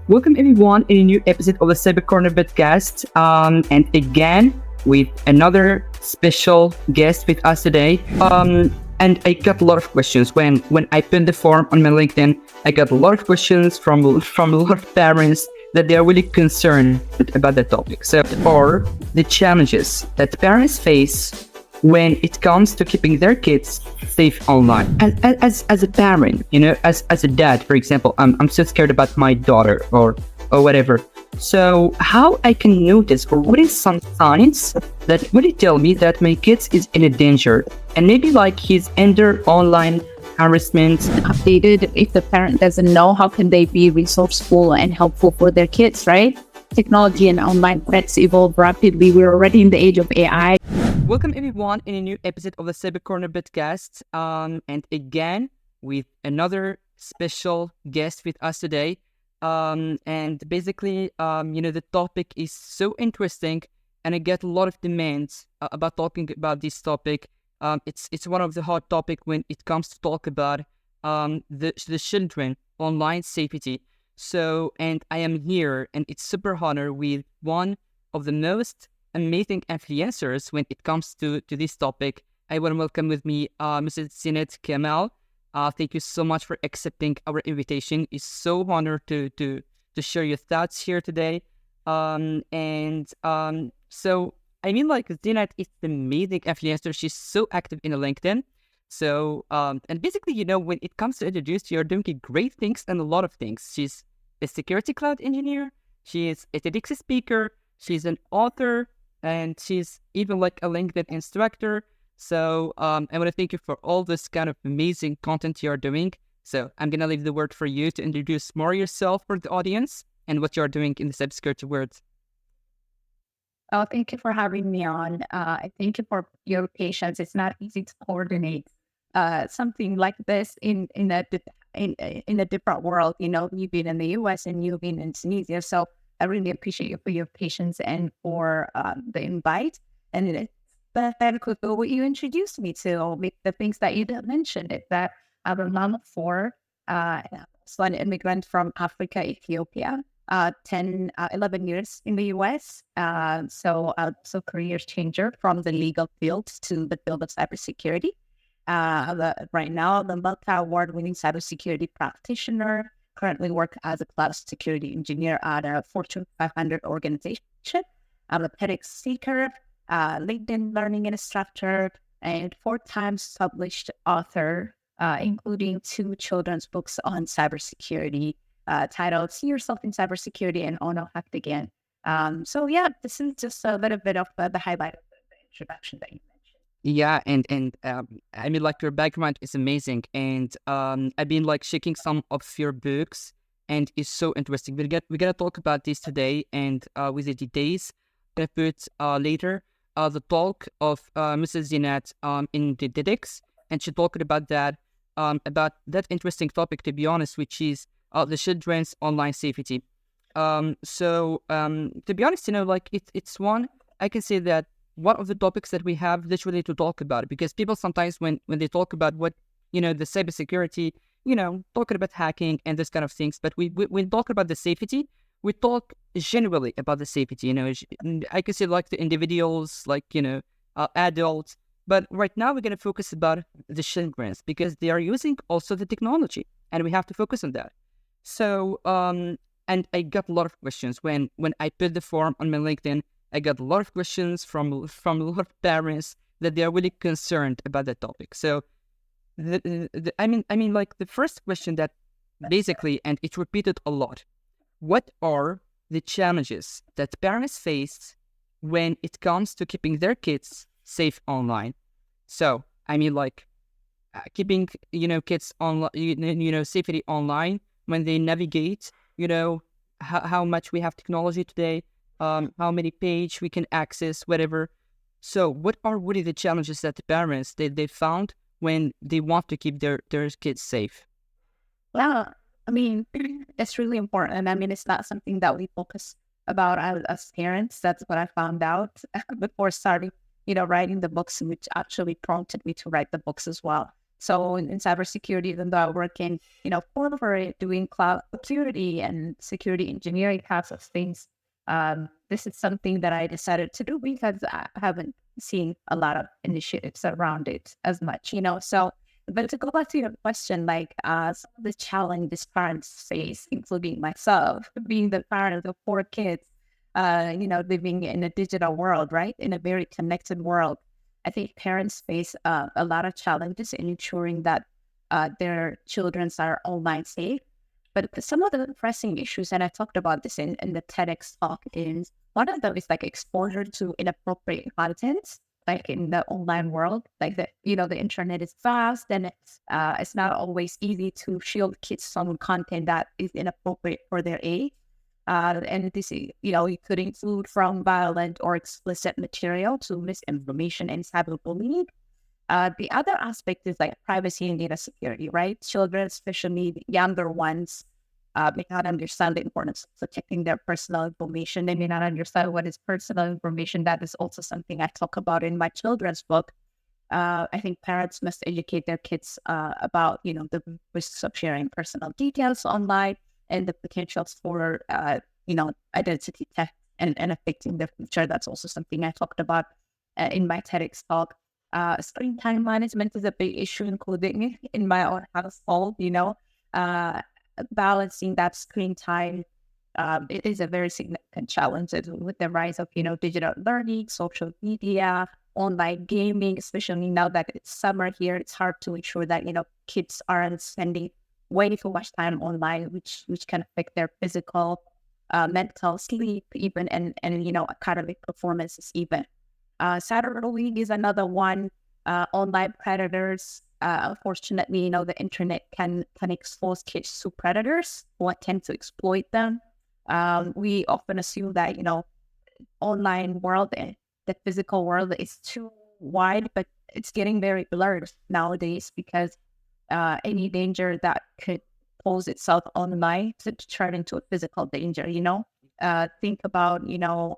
Welcome everyone in a new episode of the Cyber Corner podcast. And again, with another special guest with us today. And I got a lot of questions when I pinned the form on my LinkedIn. I got a lot of questions from a lot of parents that they are really concerned about the topic. So, or the challenges that parents face when it comes to keeping their kids safe online. And as a parent, as a dad, for example, I'm so scared about my daughter or whatever. So how I can notice, or what is some signs that really tell me that my kids is in a danger and maybe like he's under online harassment. Updated. If the parent doesn't know, how can they be resourceful and helpful for their kids, right? Technology and online threats evolve rapidly. We're already in the age of AI. Welcome everyone in a new episode of the Cyber Corner podcast. And again, with another special guest with us today. And basically, the topic is so interesting and I get a lot of demands about talking about this topic. It's one of the hot topic when it comes to talk about the children online safety. So, and I am here and it's super honor with one of the most amazing influencers when it comes to this topic. I want to welcome with me Mrs. Zinet Kemal. Thank you so much for accepting our invitation. It's so honored to share your thoughts here today. So I mean, like, Zinet is an amazing influencer. She's so active in LinkedIn. So and basically, when it comes to introduce, you're doing great things and a lot of things. She's a security cloud engineer. She is a TEDx speaker. She's an author, and she's even like a LinkedIn instructor. So I want to thank you for all this kind of amazing content you're doing. So I'm going to leave the word for you to introduce more yourself for the audience and what you're doing in the cybersecurity world. Oh, thank you for having me on. Thank you for your patience. It's not easy to coordinate something like this in a different world. You've been in the US and you've been in Tunisia. So I really appreciate you for your patience and for the invite. And it's what you introduced me to, the things that you didn't mention, is that I'm a mom of four, so an immigrant from Africa, Ethiopia, 11 years in the US. So career changer from the legal field to the field of cybersecurity. Right now, the multi-award-winning cybersecurity practitioner, currently work as a cloud security engineer at a Fortune 500 organization. I'm a TEDx speaker, LinkedIn learning instructor, and 4 times published author, including 2 children's books on cybersecurity, titled See Yourself in Cybersecurity and Oh No Hacked Again. This is just a little bit of the highlight of the introduction that you mentioned. Yeah, and I mean, like, your background is amazing, and I've been like checking some of your books, and it's so interesting. We're gonna talk about this today, and with the details, I put later the talk of Mrs. Zinet in the TEDx, and she talked about that interesting topic, to be honest, which is the children's online safety. To be honest, like it's one, I can say that one of the topics that we have literally to talk about, because people sometimes when they talk about what, the cybersecurity, talking about hacking and this kind of things, but we talk about the safety, we talk generally about the safety, I can say like the individuals, like, adults, but right now we're going to focus about the children because they are using also the technology and we have to focus on that. So, and I got a lot of questions when I put the form on my LinkedIn. I got a lot of questions from a lot of parents that they are really concerned about that topic. So, I mean, like the first question that basically, and it's repeated a lot, what are the challenges that parents face when it comes to keeping their kids safe online? So, I mean, like keeping, kids online, safety online when they navigate, how much we have technology today, how many page we can access, whatever. So what are really the challenges that the parents they found when they want to keep their kids safe? Well, I mean, it's really important. I mean, it's not something that we focus about as parents. That's what I found out before starting, writing the books, which actually prompted me to write the books as well. So in cybersecurity, even though I work in, corporate doing cloud security and security engineering types of things, this is something that I decided to do because I haven't seen a lot of initiatives around it as much, So, but to go back to your question, like some of the challenges parents face, including myself, being the parent of 4 kids, living in a digital world, right? In a very connected world. I think parents face a lot of challenges in ensuring that their children are online safe. But some of the pressing issues, and I talked about this in the TEDx talk, is one of them is like exposure to inappropriate content, like in the online world. Like the internet is fast, and it's not always easy to shield kids from content that is inappropriate for their age. And this, it could include from violent or explicit material to misinformation and cyberbullying. The other aspect is like privacy and data security, right? Children, especially the younger ones, may not understand the importance of protecting their personal information. They may not understand what is personal information. That is also something I talk about in my children's book. I think parents must educate their kids about, the risks of sharing personal details online and the potentials for, identity theft and affecting their future. That's also something I talked about in my TEDx talk. Screen time management is a big issue, including in my own household, balancing that screen time. It is a very significant challenge with the rise of, digital learning, social media, online gaming, especially now that it's summer here. It's hard to ensure that, kids aren't spending way too much time online, which can affect their physical, mental sleep, even and academic performances even. Cyberbullying is another one. Online predators. Unfortunately, the internet can expose kids to predators who tend to exploit them. We often assume that online world and the physical world is too wide, but it's getting very blurred nowadays because any danger that could pose itself online could turn into a physical danger. Think about,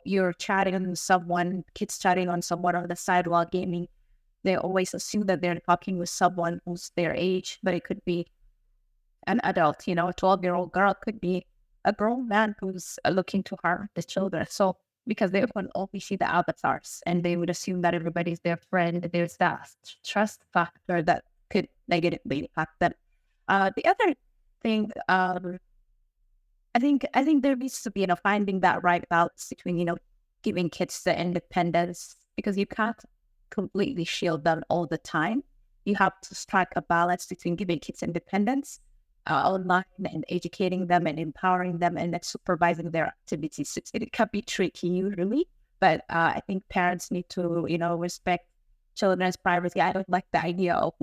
you're chatting on someone, kids chatting on someone on the sidewalk gaming. They always assume that they're talking with someone who's their age, but it could be an adult, a 12-year-old girl could be a grown man who's looking to harm the children. So because they can only see the avatars and they would assume that everybody's their friend, there's that trust factor that could negatively impact them. The other thing, I think there needs to be, finding that right balance between, giving kids the independence, because you can't completely shield them all the time. You have to strike a balance between giving kids independence online and educating them and empowering them and then supervising their activities. It can be tricky usually, but I think parents need to, respect children's privacy. I don't like the idea of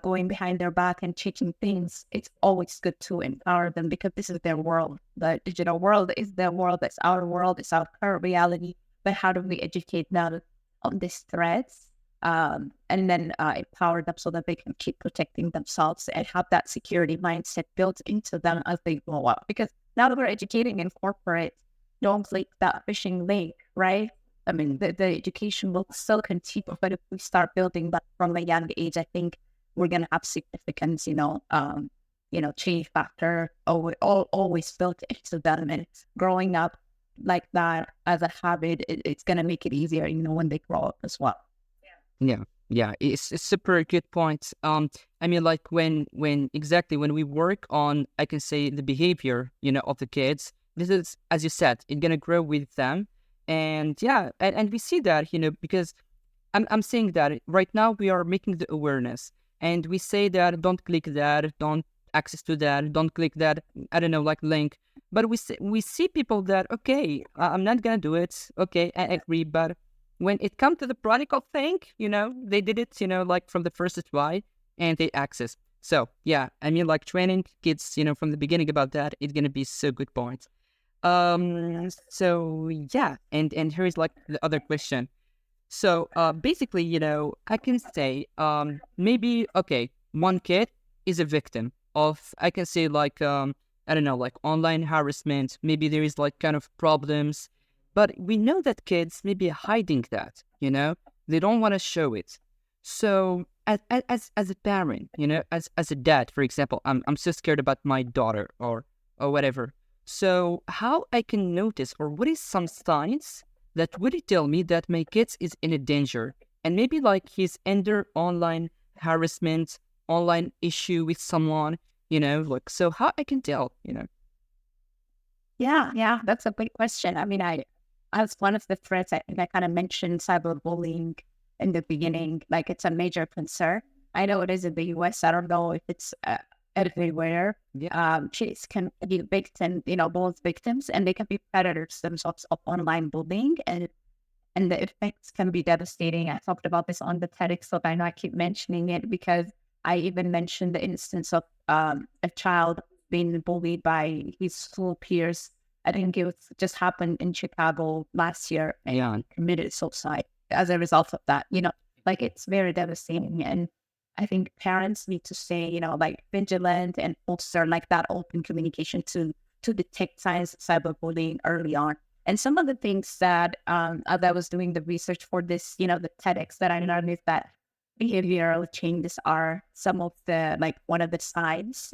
going behind their back and changing things. It's always good to empower them because this is their world. The digital world is their world. It's our world. It's our current reality. But how do we educate them on these threats and then empower them so that they can keep protecting themselves and have that security mindset built into them as they grow up? Because now that we're educating in corporate, don't click that phishing link, right? I mean, the education will still continue, but if we start building that from a young age, I think we're going to have significant, change factor always built into them. And growing up like that as a habit, it's going to make it easier, when they grow up as well. Yeah, it's a super good point. I mean, like when we work on, I can say, the behavior, of the kids, this is, as you said, it's gonna grow with them, and and we see that, because I'm saying that right now we are making the awareness, and we say that don't click that, don't access to that, don't click that, I don't know, like link, but we see people that, okay, I'm not gonna do it, okay, I agree, but when it comes to the practical thing, they did it, like from the first try, and they access. So yeah, I mean, like training kids, from the beginning about that, it's gonna be so good point. So yeah, and here is like the other question. So basically, I can say maybe okay, one kid is a victim of, I can say, like I don't know, like online harassment. Maybe there is like kind of problems. But we know that kids may be hiding that, they don't want to show it. So as a parent, as a dad, for example, I'm so scared about my daughter or whatever. So how I can notice, or what is some signs that would tell me that my kids is in a danger, and maybe like he's under online harassment, online issue with someone, like, so how I can tell. Yeah, that's a great question. I mean, as one of the threats, I think I kind of mentioned cyberbullying in the beginning. Like, it's a major concern. I know it is in the US. I don't know if it's everywhere. Yeah. Kids can be both victims, and they can be predators themselves of online bullying, and the effects can be devastating. I talked about this on the TEDx talk. I know I keep mentioning it because I even mentioned the instance of a child being bullied by his school peers. I think it was just happened in Chicago last year, and Yeah. he committed suicide as a result of that. Like, it's very devastating. And I think parents need to stay, like, vigilant and foster like that open communication to detect signs of cyberbullying early on. And some of the things that as I was doing the research for this, the TEDx, that I learned is that behavioral changes are some of the, like, one of the signs,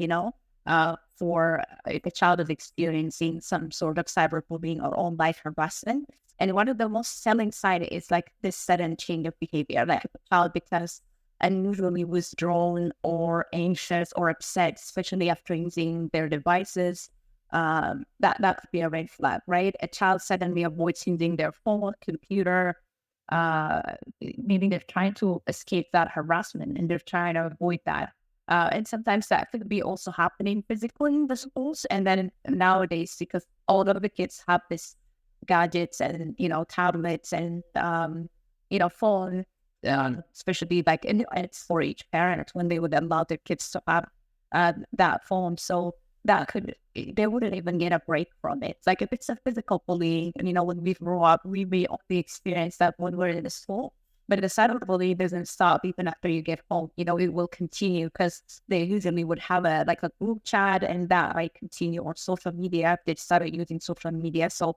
for if a child is experiencing some sort of cyberbullying or online harassment. And one of the most telling sign is like this sudden change of behavior, like if a child becomes unusually withdrawn or anxious or upset, especially after using their devices. That could be a red flag, right? A child suddenly avoids using their phone, computer. Maybe they're trying to escape that harassment and they're trying to avoid that. And sometimes that could be also happening physically in the schools. And then nowadays, because all of the kids have this gadgets and, tablets and, phone, especially like, and it's for each parent when they would allow their kids to have that phone. So they wouldn't even get a break from it. Like, if it's a physical bullying, when we grow up, we may only experience that when we're in the school. But the cyberbullying doesn't stop even after you get home. It will continue because they usually would have a group chat, and that might continue on social media if they started using social media. So,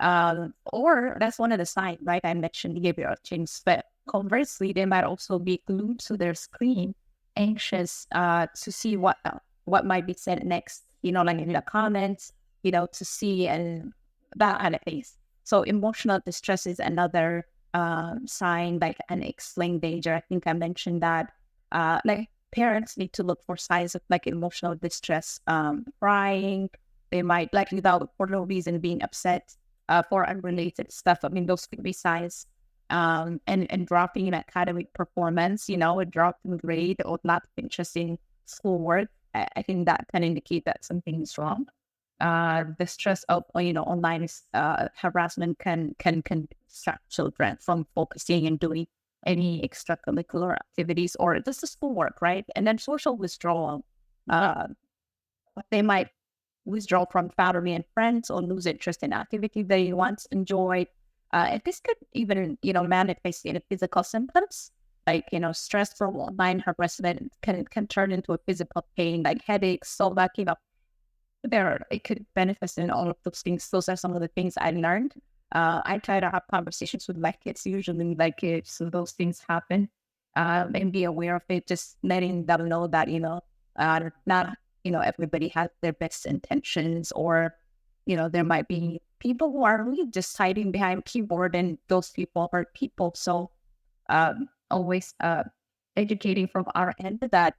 or that's one of the signs, right? I mentioned behavioral change, but conversely, they might also be glued to their screen, anxious to see what might be said next, like in the comments, to see, and that kind of things. So emotional distress is another sign, like unexplained danger. I think I mentioned that. Like, parents need to look for signs of like emotional distress, crying. They might, like, without for no reason, being upset for unrelated stuff. I mean, those could be signs. And dropping in academic performance, a drop in grade or not interesting schoolwork. I think that can indicate that something is wrong. The stress of online harassment can distract children from focusing and doing any extracurricular activities or just the schoolwork, right? And then social withdrawal. They might withdraw from family and friends or lose interest in activity they once enjoyed. And this could even manifest in physical symptoms. Like, stress from online harassment can turn into a physical pain, like headaches, stomach, it could manifest in all of those things. Those are some of the things I learned. I try to have conversations with my kids, usually like if those things happen, and be aware of it, just letting them know that, not, everybody has their best intentions, or, there might be people who are really just hiding behind keyboard, and those people hurt people. So, always educating from our end that,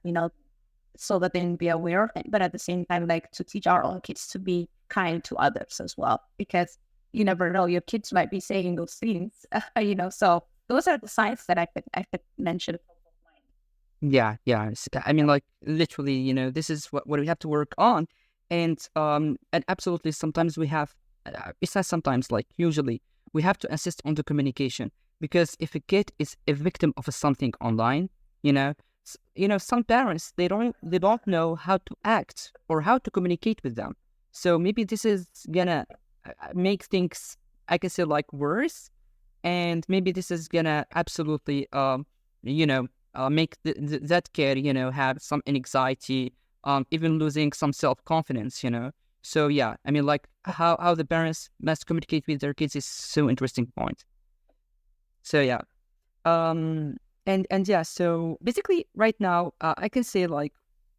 so that they can be aware of it, but at the same time, like, to teach our own kids to be kind to others as well, because you never know, your kids might be saying those things, so those are the signs that I could mention. Yeah, yeah. I mean, like, literally, this is what we have to work on, and absolutely, sometimes we have. It's not sometimes, like, usually, we have to insist on the communication, because if a kid is a victim of something online, some parents, they don't know how to act or how to communicate with them. So maybe this is gonna make things, I can say, like, worse, and maybe this is gonna absolutely make that kid have some anxiety, even losing some self-confidence. So yeah, I mean, like, how the parents must communicate with their kids is so interesting point. So yeah, um And yeah, so basically right now, I can say like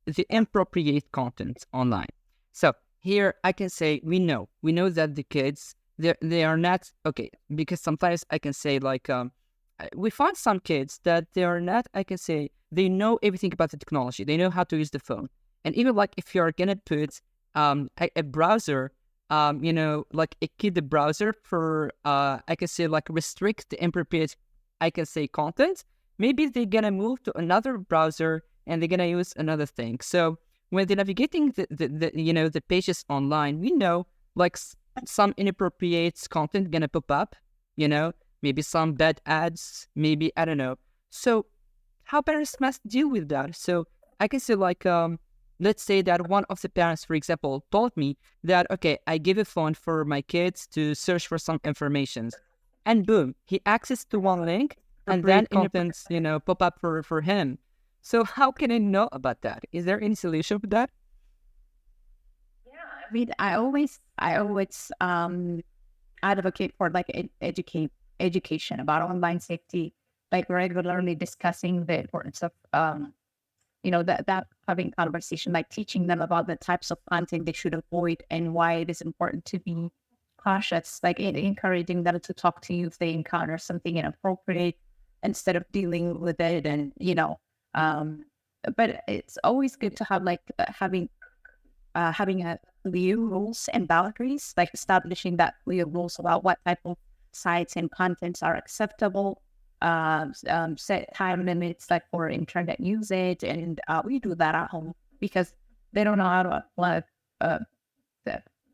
the inappropriate content online. So here I can say we know that the kids they are not okay, because sometimes I can say like we find some kids that they are not, I can say they know everything about the technology, they know how to use the phone, and even like if you're gonna put a browser, like a kid browser for I can say like restrict the inappropriate, I can say content, maybe they're gonna move to another browser and they're gonna use another thing. So when they're navigating the pages online, we know like some inappropriate content gonna pop up, maybe some bad ads, maybe I don't know. So how parents must deal with that? So I can say like let's say that one of the parents, for example, told me that okay, I give a phone for my kids to search for some information, and boom, he access to one link, and then contents pop up for him. So how can I know about that? Is there any solution for that? Yeah, I mean, I always advocate for like education about online safety, like regularly discussing the importance of that having conversation, like teaching them about the types of content they should avoid and why it is important to be cautious, like encouraging them to talk to you if they encounter something inappropriate instead of dealing with it. And um but it's always good to have like having a clear rules and boundaries, like establishing that clear rules about what type of sites and contents are acceptable, set time limits like for internet usage, and we do that at home because they don't know how to like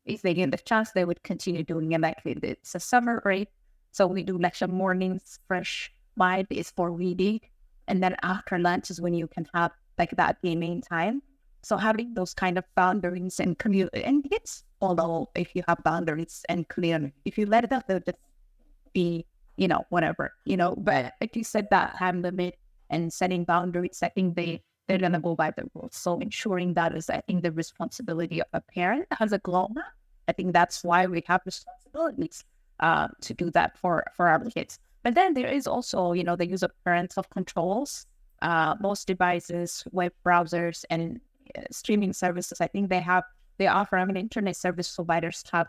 if they get the chance, they would continue doing it. Like it's a summer break, so we do lecture mornings. Fresh mind is for reading, and then after lunch is when you can have like that gaming time. So having those kind of boundaries and clear, and it's although if you have boundaries and clear, if you let them, they'll just be, whatever, but like you said, that time limit and setting boundaries, I think they're going to go by the rules. So ensuring that is, I think, the responsibility of a parent as a grown up. I think that's why we have responsibilities to do that for our kids. But then there is also, the use of parental controls. Most devices, web browsers, and streaming services, I think they offer, internet service providers have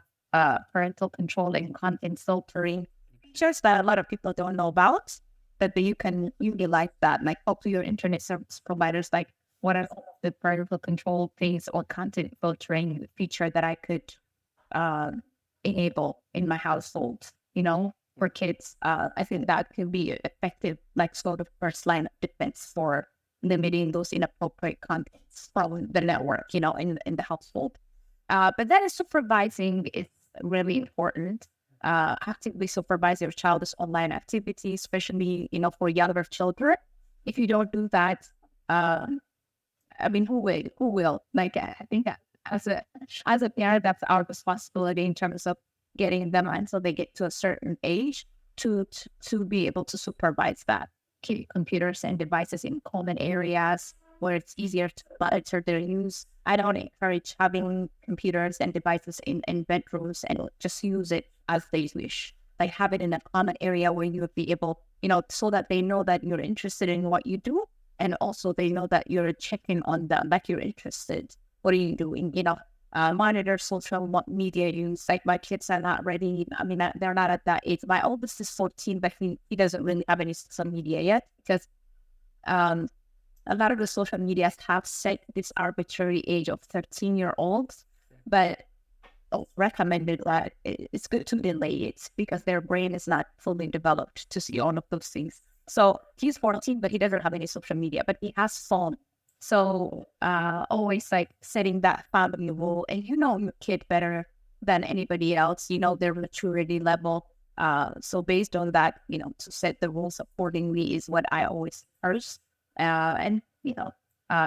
parental control and content filtering features that a lot of people don't know about, but you can utilize that, like talk to your internet service providers, like what are the parental control things or content filtering feature that I could uh, enable in my household, for kids. I think that can be effective, like sort of first line of defense for limiting those inappropriate contents from the network, in the household. But then supervising is really important. Actively supervise your child's online activity, especially, for younger children. If you don't do that, who will? Who will? Like, I think as a parent, that's our responsibility in terms of getting them until they get to a certain age to be able to supervise that. Keep computers and devices in common areas where it's easier to monitor their use. I don't encourage having computers and devices in bedrooms and just use it as they wish. Like have it in a common area where you would be able, so that they know that you're interested in what you do. And also they know that you're checking on them, like you're interested. What are you doing? Monitor social media use. Like my kids are not ready. They're not at that age. My oldest is 14, but he doesn't really have any social media yet because a lot of the social medias have set this arbitrary age of 13-year-olds, but recommended that it's good to delay it because their brain is not fully developed to see all of those things. So he's 14, but he doesn't have any social media, but he has phone. So always like setting that family rule, and your kid better than anybody else, their maturity level. So based on that, to set the rules accordingly is what I always first. And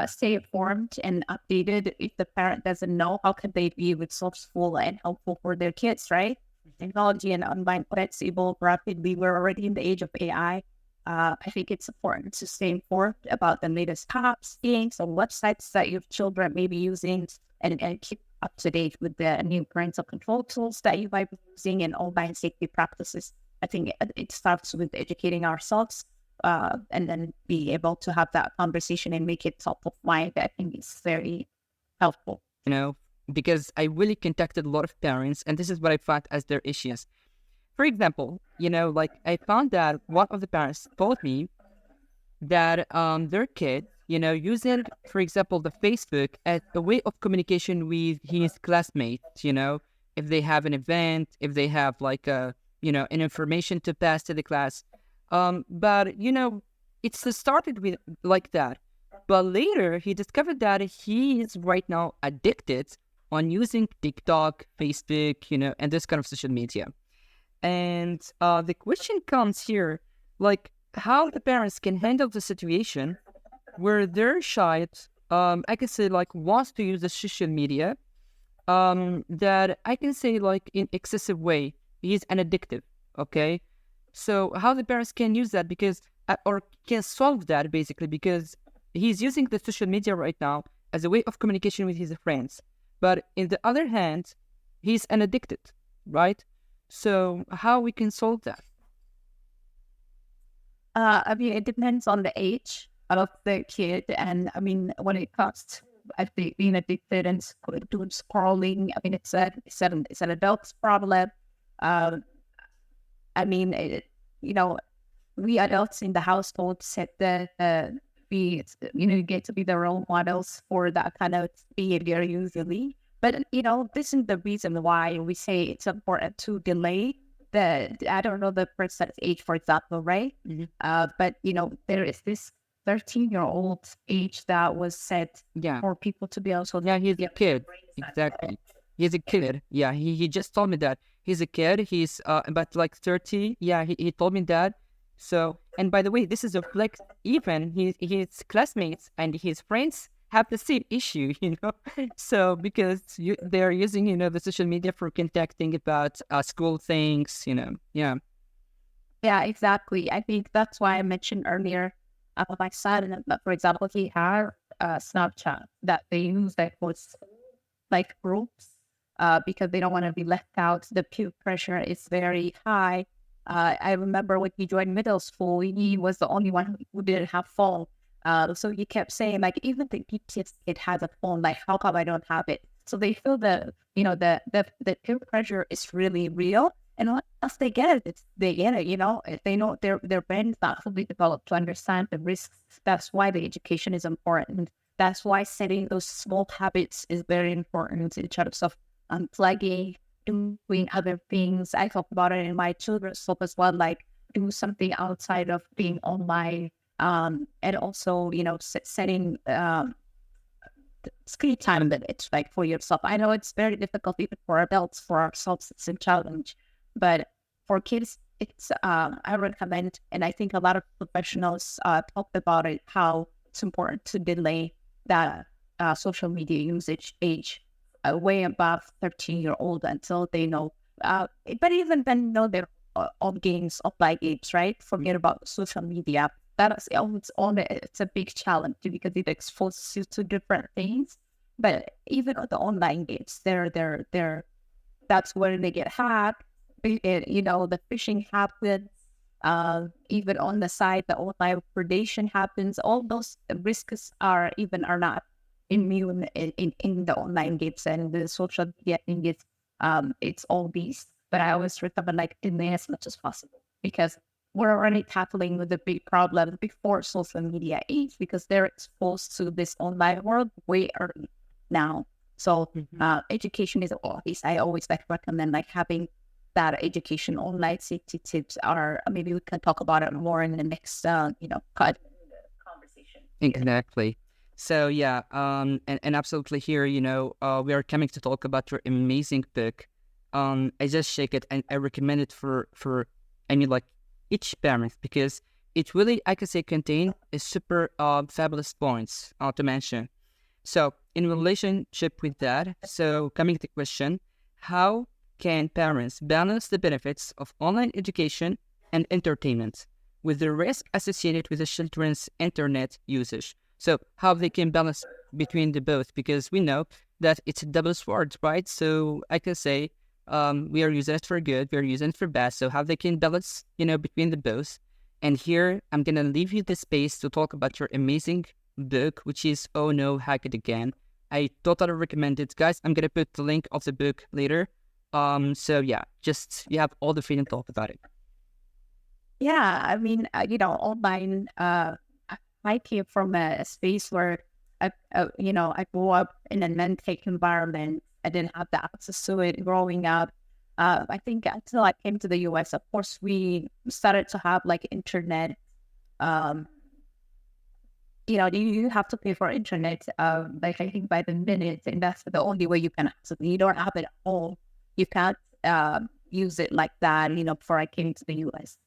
stay informed and updated. If the parent doesn't know, how can they be resourceful and helpful for their kids, right? Technology and online threats evolve rapidly. We're already in the age of AI. I think it's important to stay informed about the latest apps, games, or websites that your children may be using, and keep up to date with the new parental control tools that you might be using and online safety practices. I think it starts with educating ourselves and then be able to have that conversation and make it top of mind. I think is very helpful. You know, because I really contacted a lot of parents, and this is what I found as their issues. For example, you know, like I found that one of the parents told me that their kid, you know, using, for example, the Facebook as a way of communication with his classmates, you know, if they have an event, if they have like a, you know, an information to pass to the class. But, you know, it's started with like that. But later he discovered that he is right now addicted on using TikTok, Facebook, you know, and this kind of social media. And the question comes here, like, how the parents can handle the situation where their child, I can say, like, wants to use the social media, that I can say, like, in excessive way, he's an addictive, okay? So how the parents can use that because, or can solve that basically because he's using the social media right now as a way of communication with his friends. But in the other hand, he's an addicted, right? So how we can solve that? I mean, it depends on the age of the kid, and I mean, when it comes to I think being addicted and doing scrolling, I mean, it's an adult's problem. Um, I mean, you know, we adults in the household set the be you know get to be the role models for that kind of behavior usually. But you know, this is the reason why we say it's important to delay the I don't know the person's age, for example, right? But you know, there is this 13-year-old age that was set Yeah. for people to be also Yeah, he's a get kid. brain science, right? Exactly. He's a kid. Yeah, he just told me that. He's a kid. He's about like 30. Yeah, he told me that. So, and by the way, this is a flex. Even his classmates and his friends have the same issue, you know. So because they're using, you know, the social media for contacting about school things, you know. Yeah. Yeah, exactly. I think that's why I mentioned earlier about my son. For example, he had Snapchat that they use like for like groups because they don't want to be left out. The peer pressure is very high. I remember when he joined middle school, he was the only one who didn't have phone. So he kept saying like, even the kids kid has a phone. Like, how come I don't have it? So they feel you know, the peer pressure is really real. And once they get it, they get it. You know, they know their brain is not fully developed to understand the risks. That's why the education is important. That's why setting those small habits is very important in terms of unplugging, doing other things. I talk about it in my children's book as well, like do something outside of being online. And also, you know, setting screen time limits, like for yourself. I know it's very difficult even for adults, for ourselves, it's a challenge. But for kids, it's I recommend, and I think a lot of professionals talked about it, how it's important to delay that social media usage age way above 13-year-old until they know. But even then, know their own games, offline games, right? Forget about social media. That is it's a big challenge because it exposes you to different things. But even on the online games, that's where they get hacked. You know, the phishing happens. Even on the side, the online predation happens. All those risks are not immune in the online games and the social media thing. It's all these. But I always recommend like delay as much as possible because we're already tackling with the big problem before social media age because they're exposed to this online world way early now. So education is always, I always like recommend like having that education online safety tips are, maybe we can talk about it more in the next, conversation. Exactly. So yeah, and absolutely here, you know, we are coming to talk about your amazing book. I just shake it and I recommend it for I mean like each parent because it really I can say contain a super fabulous points to mention. So in relationship with that, so coming to the question, how can parents balance the benefits of online education and entertainment with the risk associated with the children's internet usage? So how they can balance between the both, because we know that it's a double sword, right? So I can say we are using it for good, we are using it for bad. So how they can balance, you know, between the both. And here, I'm going to leave you the space to talk about your amazing book, which is Oh No, Hack It Again. I totally recommend it. Guys, I'm going to put the link of the book later. So yeah, just you have all the freedom to talk about it. Yeah, I mean, online, I came from a space where, I grew up in an tech environment. I didn't have the access to it growing up. I think until I came to the US, of course, we started to have like internet. Um, you have to pay for internet, like I think by the minute, and that's the only way you can access it. You don't have it at home. You can't use it like that, before I came to the US.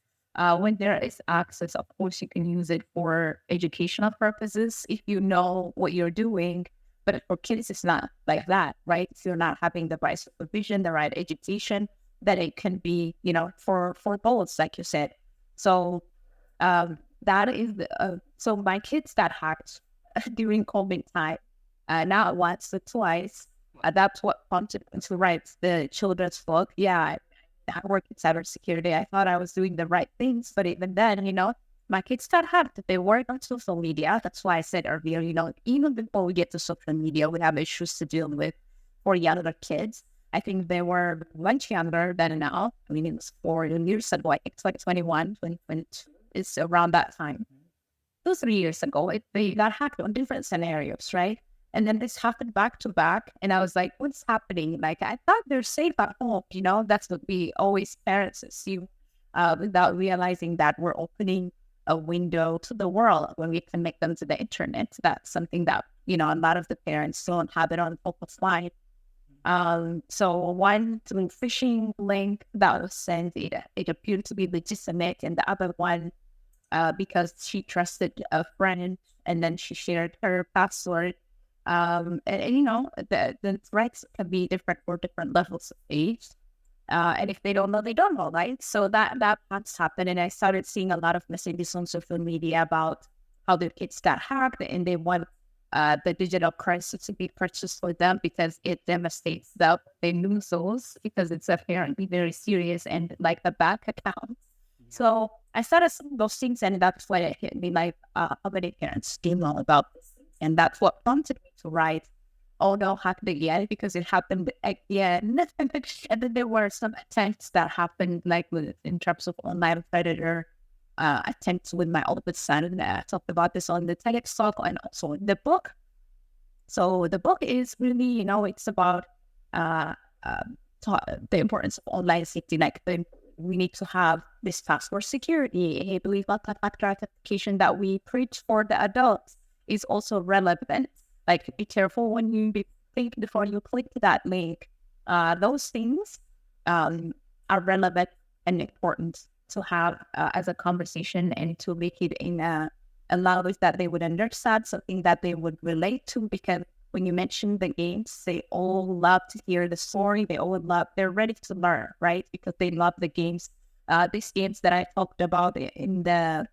When there is access, of course, you can use it for educational purposes if you know what you're doing. But for kids, it's not like that, right? If you're not having the right supervision, the right education, then it can be, for both, like you said. So that is so my kids got hacked during COVID time, not once but twice. That's what prompted me to write the children's book. Yeah, I work in cybersecurity. I thought I was doing the right things, but even then, my kids got hacked. They weren't on social media. That's why I said earlier, even before we get to social media, we have issues to deal with for younger kids. I think they were much younger than now. I mean, it was 4 years ago. I think it's like 21, 2022. It's around that time. 2, 3 years ago, they got hacked on different scenarios, right? And then this happened back to back. And I was like, what's happening? Like, I thought they're safe at home. That's what we always parents assume, without realizing that we're opening a window to the world when we connect them to the internet. That's something that, a lot of the parents don't have it on top of mind. So one through phishing link that was sent, it appeared to be legitimate, and the other one, because she trusted a friend and then she shared her password. The threats can be different for different levels of age. And if they don't know, they don't know, right? So that has happened. And I started seeing a lot of messages on social media about how their kids got hacked and they want the digital currency to be purchased for them because it devastates them. They lose those because it's apparently very serious and like the bank account. So I started seeing those things, and that's why it hit me like, how many parents do know about this? And that's what prompted me to write Oh No, Happened Again, because it happened again. And then there were some attempts that happened, like in terms of online predator attempts with my oldest son. And I talked about this on the TEDx talk and also in the book. So the book is really, it's about the importance of online safety. Like we need to have this password security. I believe multi-factor authentication that we preach for the adults is also relevant. Like, be careful when you think before you click that link. Those things are relevant and important to have as a conversation and to make it in a language that they would understand, something that they would relate to. Because when you mention the games, they all love to hear the story. They're ready to learn, right? Because they love the games. These games that I talked about in the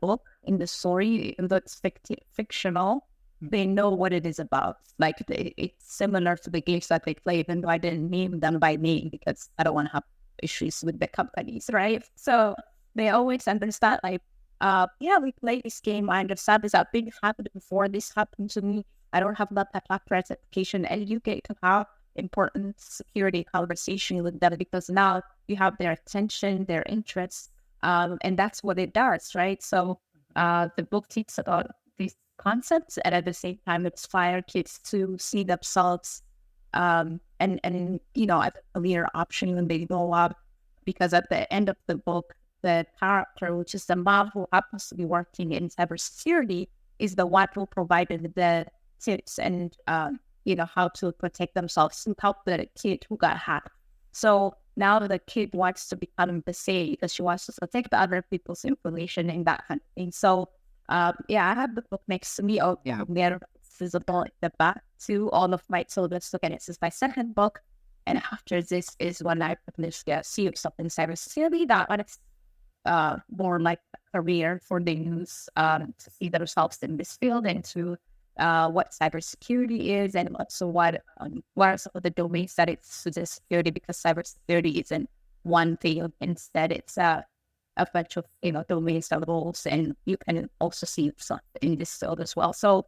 book, in the story, even though it's fictional, they know what it is about. Like, it's similar to the games that they play, even though I didn't name them by name because I don't want to have issues with the companies, right? So they always understand, like, we play this game. I understand this thing happened before. This happened to me. I don't have multi-factor authentication, and you get to have important security conversation with them because now you have their attention, their interests, and that's what it does, right? So the book teaches about these concepts, and at the same time inspire kids to see themselves and as a career option when they grow up. Because at the end of the book, the character, which is the mom who happens to be working in cybersecurity, is the one who provided the tips and how to protect themselves and help the kid who got hacked. So now the kid wants to become the same because she wants to protect the other people's information and that kind of thing. So I have the book next to me. Oh, yeah, there it's visible in the back too. All of my children look at it. This is my second book, and after this is when I published Series of in Cybersecurity. That one is more like a career for the youth to see themselves in this field and to what cybersecurity is, and also what are some of the domains that it's security, because cybersecurity isn't one thing. Instead, it's a bunch of, domains and roles, and you can also see some in this field as well. So,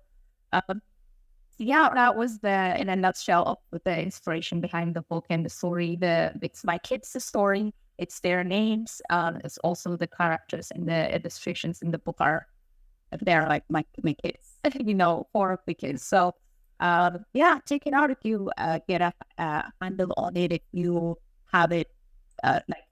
yeah, that was in a nutshell of the inspiration behind the book and the story. It's my kids' story. It's their names. It's also the characters and the illustrations in the book they're like my kids, 4 of the kids. So, yeah, check it out if you get a handle on it, if you have it like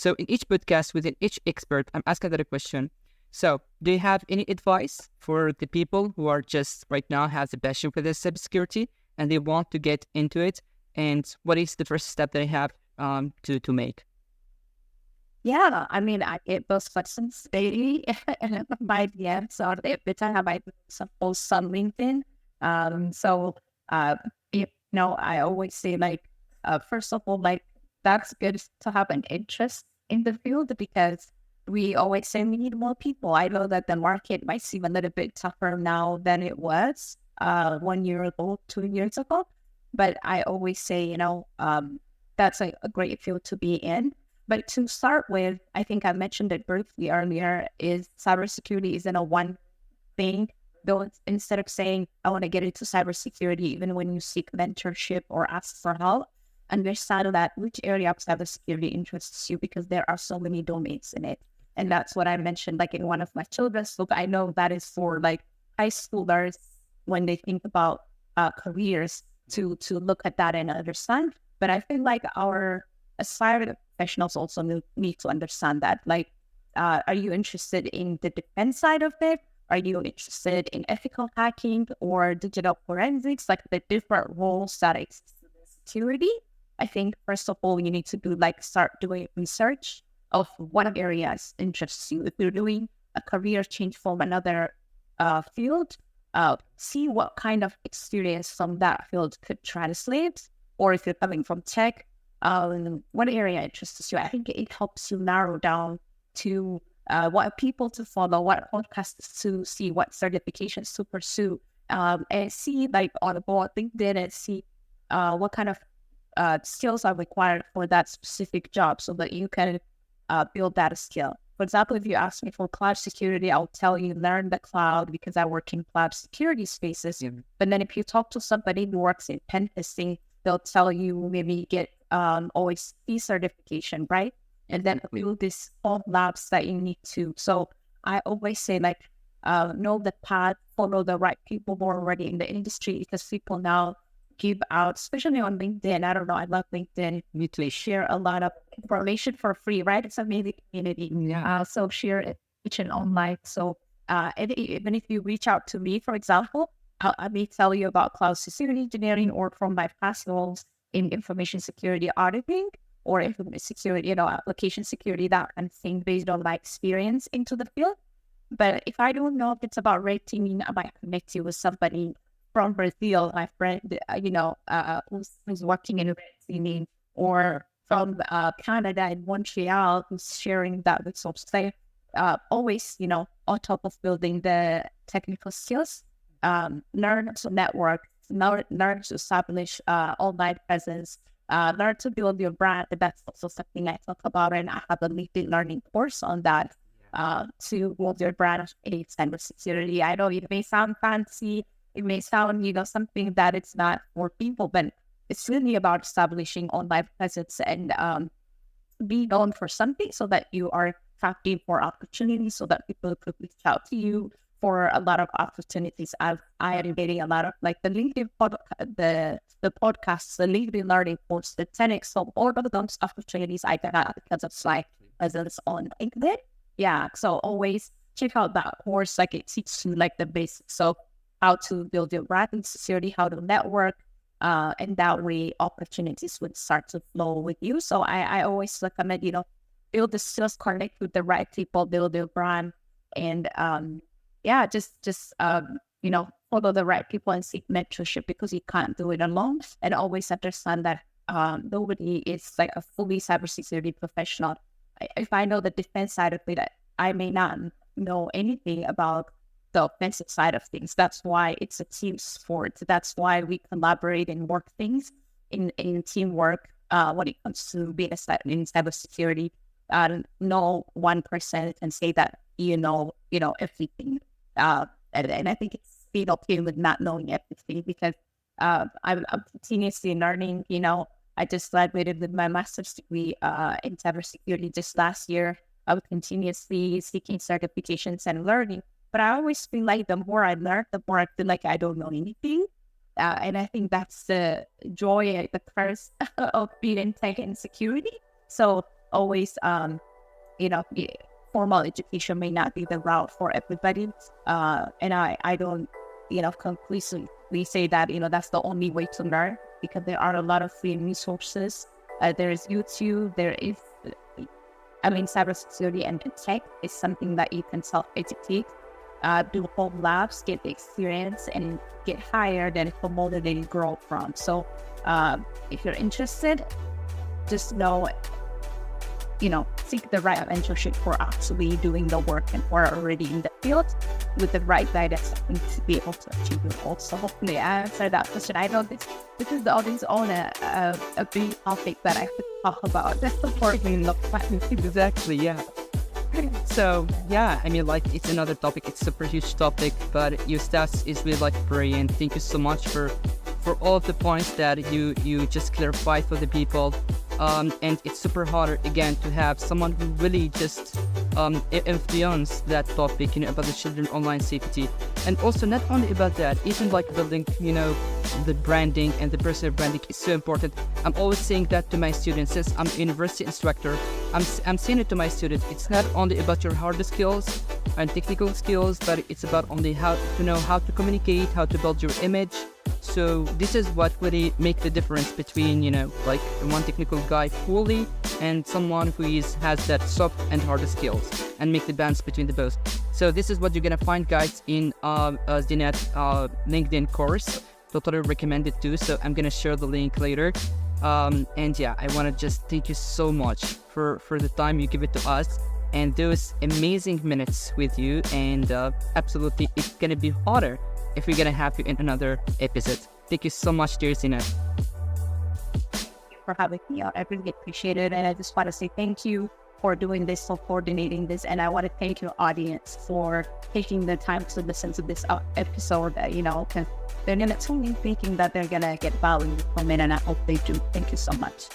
So in each podcast, within each expert, I'm asking that a question. So do you have any advice for the people who are just right now has a passion for this cybersecurity and they want to get into it? And what is the first step they have to make? Yeah, I mean, I get those questions daily by DM. So every time I do some posts on LinkedIn. So, I always say like, first of all, like that's good to have an interest in the field because we always say we need more people. I know that the market might seem a little bit tougher now than it was 1 year ago, 2 years ago. But I always say, that's a great field to be in. But to start with, I think I mentioned it briefly earlier, is cybersecurity isn't a one thing. Though instead of saying, I want to get into cybersecurity, even when you seek mentorship or ask for help, understand that which area of cybersecurity interests you because there are so many domains in it. And that's what I mentioned, like in one of my children's book. I know that is for like high schoolers when they think about careers to look at that and understand. But I feel like our cyber professionals also need to understand that. Like, are you interested in the defense side of it? Are you interested in ethical hacking or digital forensics? Like the different roles that exist in security. I think first of all, you need to start doing research of what areas interests you. If you're doing a career change from another field, see what kind of experience from that field could translate. Or if you're coming from tech, what area interests you. I think it helps you narrow down to what people to follow, what podcasts to see, what certifications to pursue, and see like on board LinkedIn and see what kind of skills are required for that specific job so that you can build that skill. For example, if you ask me for cloud security, I'll tell you learn the cloud because I work in cloud security spaces. Yeah. But then if you talk to somebody who works in pen testing, they'll tell you maybe get OSP certification, right? And then do this all labs that you need to. So I always say know the path, follow the right people who are already in the industry because people now give out, especially on LinkedIn. I don't know, I love LinkedIn. They share a lot of information for free, right? It's a amazing community. Yeah. So share it and online. So and even if you reach out to me, for example, I may tell you about cloud security engineering or from my past roles in information security auditing or information security, application security, that kind of thing based on my experience into the field. But if I don't know if it's about red teaming, I might connect you with somebody from Brazil, my friend, who's working in red teaming, or from Canada in Montreal, who's sharing that resource. So always, on top of building the technical skills, learn to network, learn to establish online presence, learn to build your brand. That's also something I talk about, and I have a LinkedIn learning course on that to build your brand in cybersecurity. I know it may sound fancy, it may sound, something that it's not for people, but it's really about establishing online presence and be known for something so that you are attracting for opportunities so that people could reach out to you for a lot of opportunities. I am getting a lot of the LinkedIn the podcasts, the LinkedIn learning course, the 10x, so all of those opportunities I got because of presence on LinkedIn. Yeah, so always check out that course. It teaches you the basics of how to build your brand in security, how to network, and that way opportunities would start to flow with you. So I always recommend, build the skills, connect with the right people, build your brand, and just follow the right people and seek mentorship because you can't do it alone. And always understand that nobody is a fully cybersecurity professional. If I know the defense side of it, I may not know anything about the offensive side of things. That's why it's a team sport. That's why we collaborate and work things in teamwork when it comes to being in cybersecurity. no one person can say that everything. And I think it's being okay with not knowing everything, because I'm continuously learning. I just graduated with my master's degree in cybersecurity just last year. I was continuously seeking certifications and learning, but I always feel like the more I learn, the more I feel like I don't know anything. And I think that's the joy, the curse of being in tech and security. So always, formal education may not be the route for everybody. And I don't, completely say that, that's the only way to learn, because there are a lot of free resources. There is YouTube, there is, cybersecurity and tech is something that you can self-educate, do home labs, get the experience, and get hired and promoted and grow from. So if you're interested, just know, seek the right mentorship for actually doing the work and who are already in the field with the right guidance to be able to achieve your goals. So hopefully I answered that question. I know this is always on a big topic that I could talk about. That's the part we look at. Exactly, yeah. So yeah, it's another topic. It's a super huge topic, but your stats is really brilliant. Thank you so much for all of the points that you just clarified for the people. And it's super hard again to have someone who really just influence that topic, about the children online safety. And also not only about that, even building, the branding and the personal branding is so important. I'm always saying that to my students. Since I'm a university instructor, I'm saying it to my students. It's not only about your hard skills and technical skills, but it's about only how to know how to communicate, how to build your image. So this is what really make the difference between, one technical guy fully and someone who has that soft and hard skills, and make the balance between the both. So this is what you're gonna find, guys, in Zinet LinkedIn course. Totally recommend it too. So I'm gonna share the link later. And yeah, I want to just thank you so much for the time you give it to us and those amazing minutes with you. And absolutely, it's gonna be harder if we're gonna have you in another episode. Thank you so much, dear Zinet. Thank you for having me on. I really appreciate it. And I just want to say thank you for doing this, for coordinating this. And I want to thank your audience for taking the time to listen to this episode, because they're not only thinking that they're going to get value from it, and I hope they do. Thank you so much.